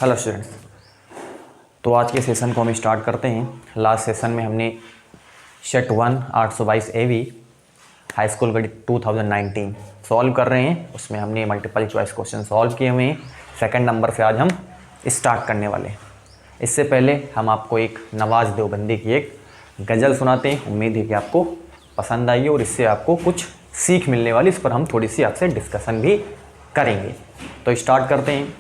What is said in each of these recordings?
Hello students. तो आज के सेशन को हम स्टार्ट करते हैं। लास्ट सेशन में हमने सेट 1 822 AV हाई स्कूल गणित 2019 सॉल्व कर रहे हैं। उसमें हमने मल्टीपल चॉइस क्वेश्चन सॉल्व किए हुए हैं। सेकंड नंबर से आज हम स्टार्ट करने वाले हैं। इससे पहले हम आपको एक नवाज देवबंदी की एक गज़ल सुनाते हैं। उम्मीद है कि आपको पसंद आई और इससे आपको कुछ सीख मिलने वाली, इस पर हम थोड़ी सी आपसे डिस्कशन भी करेंगे। तो स्टार्ट करते हैं।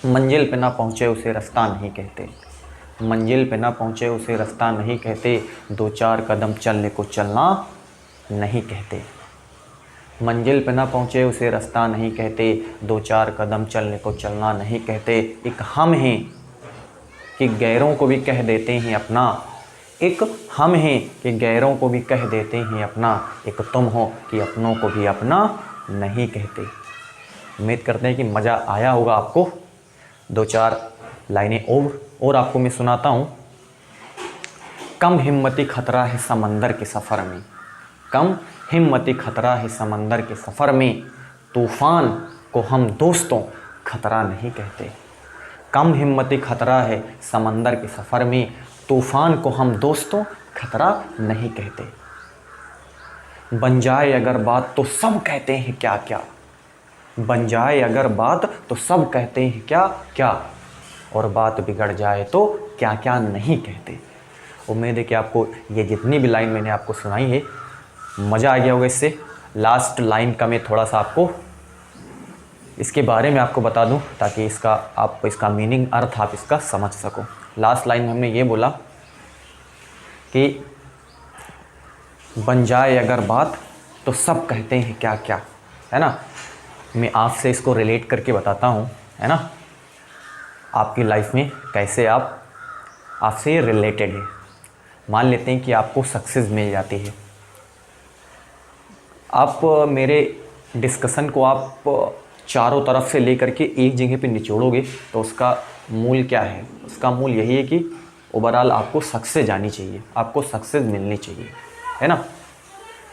मंजिल पे ना पहुँचे उसे रास्ता नहीं कहते, मंजिल पे ना पहुँचे उसे रास्ता नहीं कहते, दो चार कदम चलने को चलना नहीं कहते। मंजिल पे ना पहुँचे उसे रास्ता नहीं कहते, दो चार कदम चलने को चलना नहीं कहते। एक हम हैं कि गैरों को भी कह देते हैं अपना, एक हम हैं कि गैरों को भी कह देते हैं अपना, एक तुम हो कि अपनों को भी अपना नहीं कहते। उम्मीद करते हैं कि मज़ा आया होगा आपको। दो चार लाइनें और आपको मैं सुनाता हूँ। कम हिम्मती खतरा है समंदर के सफ़र में, कम हिम्मती खतरा है समंदर के सफ़र में, तूफ़ान को हम दोस्तों खतरा नहीं कहते। कम हिम्मती खतरा है समंदर के सफ़र में, तूफ़ान को हम दोस्तों खतरा नहीं कहते। बन जाए अगर बात तो सब कहते हैं क्या क्या, बन जाए अगर बात तो सब कहते हैं क्या क्या, और बात बिगड़ जाए तो क्या क्या नहीं कहते। उम्मीद है कि आपको ये जितनी भी लाइन मैंने आपको सुनाई है मज़ा आ गया होगा। इससे लास्ट लाइन का मैं थोड़ा सा आपको इसके बारे में आपको बता दूं ताकि इसका मीनिंग, अर्थ आप इसका समझ सको। लास्ट लाइन में हमने ये बोला कि बन जाए अगर बात तो सब कहते हैं क्या क्या, है ना। मैं आपसे इसको रिलेट करके बताता हूँ, है ना, आपकी लाइफ में कैसे आपसे रिलेटेड है। मान लेते हैं कि आपको सक्सेस मिल जाती है। आप मेरे डिस्कशन को आप चारों तरफ से लेकर के एक जगह पे निचोड़ोगे तो उसका मूल क्या है? उसका मूल यही है कि ओवरऑल आपको सक्सेस जानी चाहिए, आपको सक्सेस मिलनी चाहिए, है ना।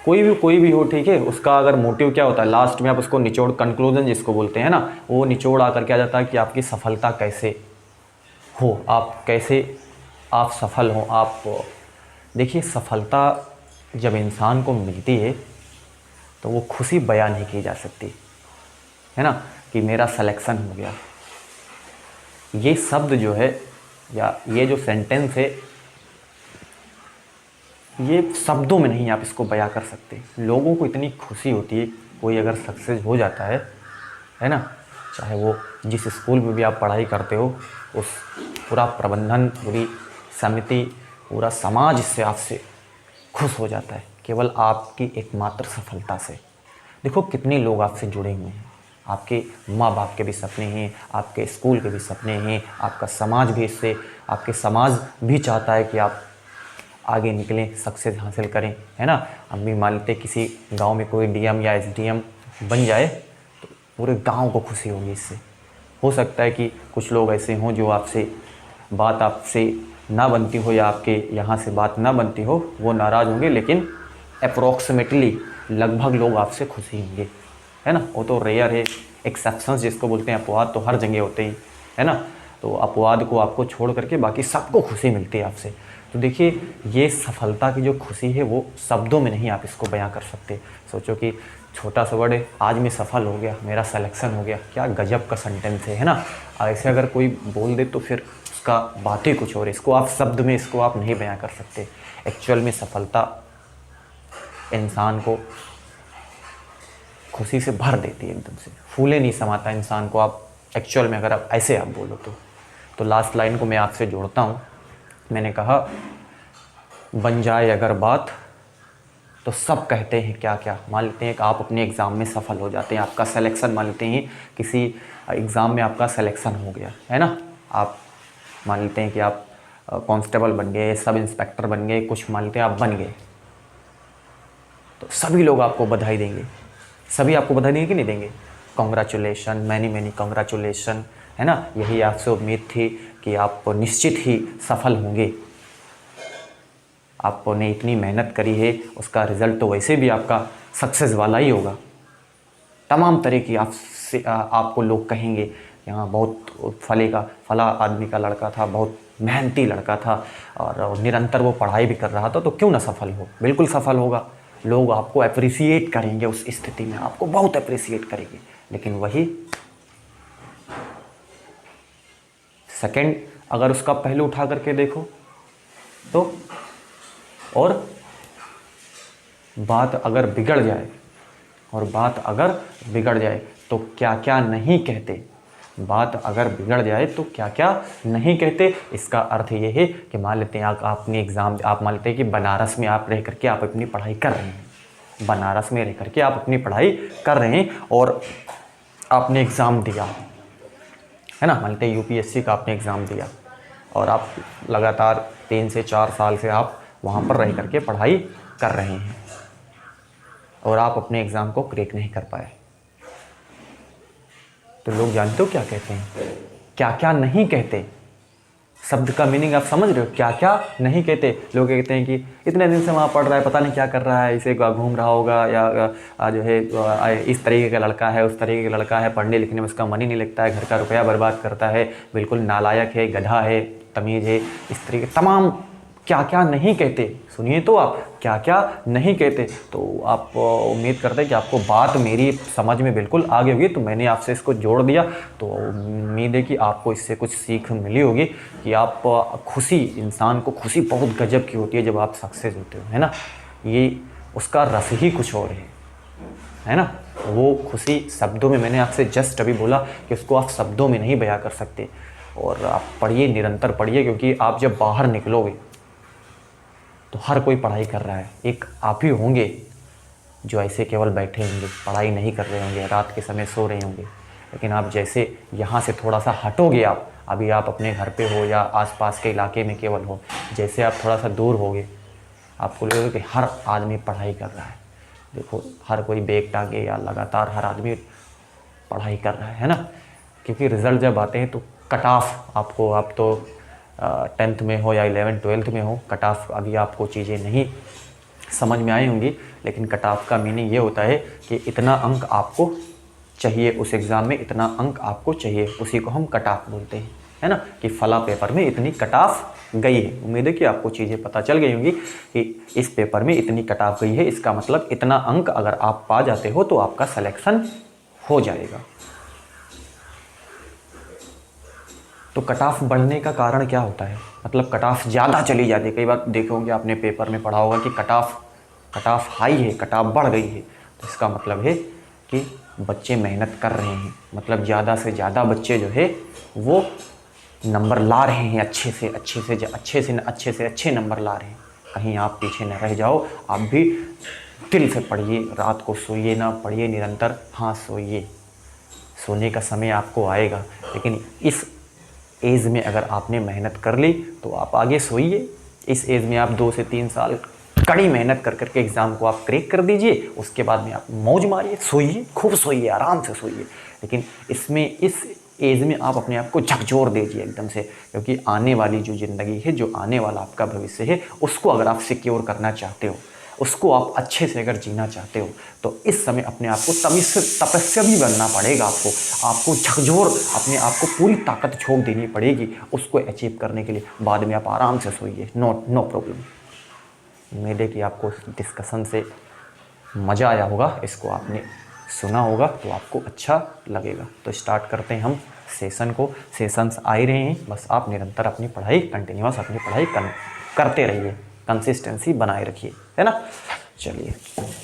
कोई भी हो, ठीक है। उसका अगर मोटिव क्या होता है, लास्ट में आप उसको निचोड़, कंक्लूजन जिसको बोलते हैं ना, वो निचोड़ आकर के आ जाता है कि आपकी सफलता कैसे हो, आप कैसे आप सफल हो। आप देखिए, सफलता जब इंसान को मिलती है तो वो खुशी बयान नहीं की जा सकती, है ना, कि मेरा सिलेक्शन हो गया। ये शब्द जो है या ये जो सेंटेंस है, ये शब्दों में नहीं आप इसको बयां कर सकते। लोगों को इतनी खुशी होती है कोई अगर सक्सेस हो जाता है ना। चाहे वो जिस स्कूल में भी आप पढ़ाई करते हो, उस पूरा प्रबंधन, पूरी समिति, पूरा समाज इससे आपसे खुश हो जाता है केवल आपकी एकमात्र सफलता से। देखो कितने लोग आपसे जुड़े हुए हैं, आपके माँ बाप के भी सपने हैं, आपके स्कूल के भी सपने हैं, आपका समाज भी इससे, आपके समाज भी चाहता है कि आप आगे निकलें, सक्सेस हासिल करें, है ना। हम भी मान लेते किसी गांव में कोई DM या SDM बन जाए तो पूरे गांव को खुशी होगी इससे। हो सकता है कि कुछ लोग ऐसे हों जो आपसे ना बनती हो या आपके यहाँ से बात ना बनती हो, वो नाराज़ होंगे, लेकिन अप्रॉक्सीमेटली लगभग लोग आपसे खुशी होंगे, है ना। वो तो रेयर है, एक्सेप्शंस जिसको बोलते हैं, अपवाद तो हर जगह होते ही, है ना। तो अपवाद को आपको छोड़ करके बाकी सबको खुशी मिलती है आपसे। तो देखिए, ये सफलता की जो खुशी है वो शब्दों में नहीं आप इसको बयां कर सकते। सोचो कि छोटा सा वर्ड है, आज मैं सफल हो गया, मेरा सिलेक्शन हो गया, क्या गजब का सेंटेंस है ना। ऐसे अगर कोई बोल दे तो फिर उसका बात ही कुछ और है। इसको आप शब्द में इसको आप नहीं बयां कर सकते। एक्चुअल में सफलता इंसान को खुशी से भर देती है, एकदम से फूले नहीं समाता इंसान को। आप एक्चुअल में अगर आप ऐसे आप बोलो तो लास्ट लाइन को मैं आपसे जोड़ता हूँ। मैंने कहा बन जाए अगर बात तो सब कहते हैं क्या क्या। मान लेते हैं कि आप अपने एग्ज़ाम में सफल हो जाते हैं, आपका सिलेक्शन, मान लेते हैं किसी एग्ज़ाम में आपका सिलेक्शन हो गया, है ना। आप मान लेते हैं कि आप कांस्टेबल बन गए, सब इंस्पेक्टर बन गए, कुछ मान लेते हैं आप बन गए, तो सभी लोग आपको बधाई देंगे। सभी आपको बधाई देंगे कि नहीं देंगे? कॉन्ग्रेचुलेशन, मैनी कॉन्ग्रेचुलेशन, है ना। यही आपसे उम्मीद थी कि आप निश्चित ही सफल होंगे। आपने इतनी मेहनत करी है, उसका रिज़ल्ट तो वैसे भी आपका सक्सेस वाला ही होगा। तमाम तरह की आपको लोग कहेंगे, यहाँ बहुत फला आदमी का लड़का था, बहुत मेहनती लड़का था और निरंतर वो पढ़ाई भी कर रहा था, तो क्यों ना सफल हो, बिल्कुल सफल होगा। लोग आपको अप्रिसिएट करेंगे, उस स्थिति में आपको बहुत अप्रिसिएट करेंगे। लेकिन वही सेकंड अगर उसका पहलू उठा करके देखो तो, और बात अगर बिगड़ जाए तो क्या क्या नहीं कहते, बात अगर बिगड़ जाए तो क्या क्या नहीं कहते। इसका अर्थ ये है कि मान लेते हैं आप मान लेते हैं कि बनारस में आप रह करके आप अपनी पढ़ाई कर रहे हैं, बनारस में रह करके आप अपनी पढ़ाई कर रहे हैं और आपने एग्ज़ाम दिया है ना, मान लेते हैं यूपीएससी का आपने एग्ज़ाम दिया और आप लगातार 3 से 4 साल से आप वहाँ पर रह करके पढ़ाई कर रहे हैं और आप अपने एग्ज़ाम को क्रैक नहीं कर पाए, तो लोग जानते हो क्या कहते हैं, क्या क्या नहीं कहते। शब्द का मीनिंग आप समझ रहे हो, क्या क्या नहीं कहते। लोग कहते हैं कि इतने दिन से वहाँ पढ़ रहा है, पता नहीं क्या कर रहा है, इसे घूम रहा होगा, या जो है इस तरीके का लड़का है, उस तरीके का लड़का है, पढ़ने लिखने में उसका मन ही नहीं लगता है, घर का रुपया बर्बाद करता है, बिल्कुल नालायक है, गधा है, तमीज़ है, इस तरीके तमाम क्या क्या नहीं कहते। सुनिए तो आप क्या क्या नहीं कहते। तो आप उम्मीद करते हैं कि आपको बात मेरी समझ में बिल्कुल आ गई होगी, तो मैंने आपसे इसको जोड़ दिया। तो उम्मीद है कि आपको इससे कुछ सीख मिली होगी कि आप खुशी, इंसान को खुशी बहुत गजब की होती है जब आप सक्सेस होते हो, है ना। ये उसका रस ही कुछ और है ना। वो खुशी शब्दों में, मैंने आपसे जस्ट अभी बोला कि उसको आप शब्दों में नहीं बयां कर सकते। और आप पढ़िए, निरंतर पढ़िए, क्योंकि आप जब बाहर निकलोगे तो हर कोई पढ़ाई कर रहा है, एक आप ही होंगे जो ऐसे केवल बैठे होंगे, पढ़ाई नहीं कर रहे होंगे, रात के समय सो रहे होंगे। लेकिन आप जैसे यहाँ से थोड़ा सा हटोगे, आप अभी आप अपने घर पे हो या आसपास के इलाके में केवल हो, जैसे आप थोड़ा सा दूर होगे आपको लगेगा कि हर आदमी पढ़ाई कर रहा है। देखो हर कोई बैग टांगे या लगातार हर आदमी पढ़ाई कर रहा है ना। क्योंकि रिज़ल्ट जब आते हैं तो कट ऑफ आपको, आप तो 10th में हो या 11th 12th में हो, कट ऑफ अभी आपको चीज़ें नहीं समझ में आई होंगी। लेकिन कट ऑफ का मीनिंग ये होता है कि इतना अंक आपको चाहिए उस एग्ज़ाम में, इतना अंक आपको चाहिए, उसी को हम कट ऑफ बोलते हैं, है ना। कि फला पेपर में इतनी कट ऑफ गई है। उम्मीद है कि आपको चीज़ें पता चल गई होंगी कि इस पेपर में इतनी कट ऑफ गई है, इसका मतलब इतना अंक अगर आप पा जाते हो तो आपका सिलेक्शन हो जाएगा। तो कट ऑफ बढ़ने का कारण क्या होता है, मतलब कट ऑफ ज़्यादा चली जाती है। कई बार देखोगे आपने पेपर में पढ़ा होगा कि कट ऑफ हाई है, कट ऑफ बढ़ गई है, तो इसका मतलब है कि बच्चे मेहनत कर रहे हैं, मतलब ज़्यादा से ज़्यादा बच्चे जो है वो नंबर ला रहे हैं, अच्छे से अच्छे नंबर ला रहे हैं। कहीं आप पीछे न रह जाओ, आप भी दिल से पढ़िए, रात को सोइए ना, पढ़िए निरंतर। हाँ सोइए, सोने का समय आपको आएगा, लेकिन इस एज में अगर आपने मेहनत कर ली तो आप आगे सोइए। इस एज में आप 2 से 3 साल कड़ी मेहनत कर करके एग्ज़ाम को आप क्रैक कर दीजिए, उसके बाद में आप मौज मारिए, सोइए, खूब सोइए, आराम से सोइए। लेकिन इस एज में आप अपने आप को झकझोर दीजिए एकदम से, क्योंकि आने वाली जो ज़िंदगी है, जो आने वाला आपका भविष्य है, उसको अगर आप सिक्योर करना चाहते हो, उसको आप अच्छे से अगर जीना चाहते हो, तो इस समय अपने आप को तपस्या भी बनना पड़ेगा। आपको झकझोर अपने आप को पूरी ताकत झोंक देनी पड़ेगी उसको अचीव करने के लिए। बाद में आप आराम से सोइए, नो प्रॉब्लम। उम्मीद है कि आपको डिस्कशन से मज़ा आया होगा, इसको आपने सुना होगा तो आपको अच्छा लगेगा। तो स्टार्ट करते हैं हम सेशन को। सेशंस आ ही रहे हैं, बस आप निरंतर अपनी पढ़ाई, कंटिन्यूअस अपनी पढ़ाई करते रहिए, कंसिस्टेंसी बनाए रखिए, है ना। चलिए।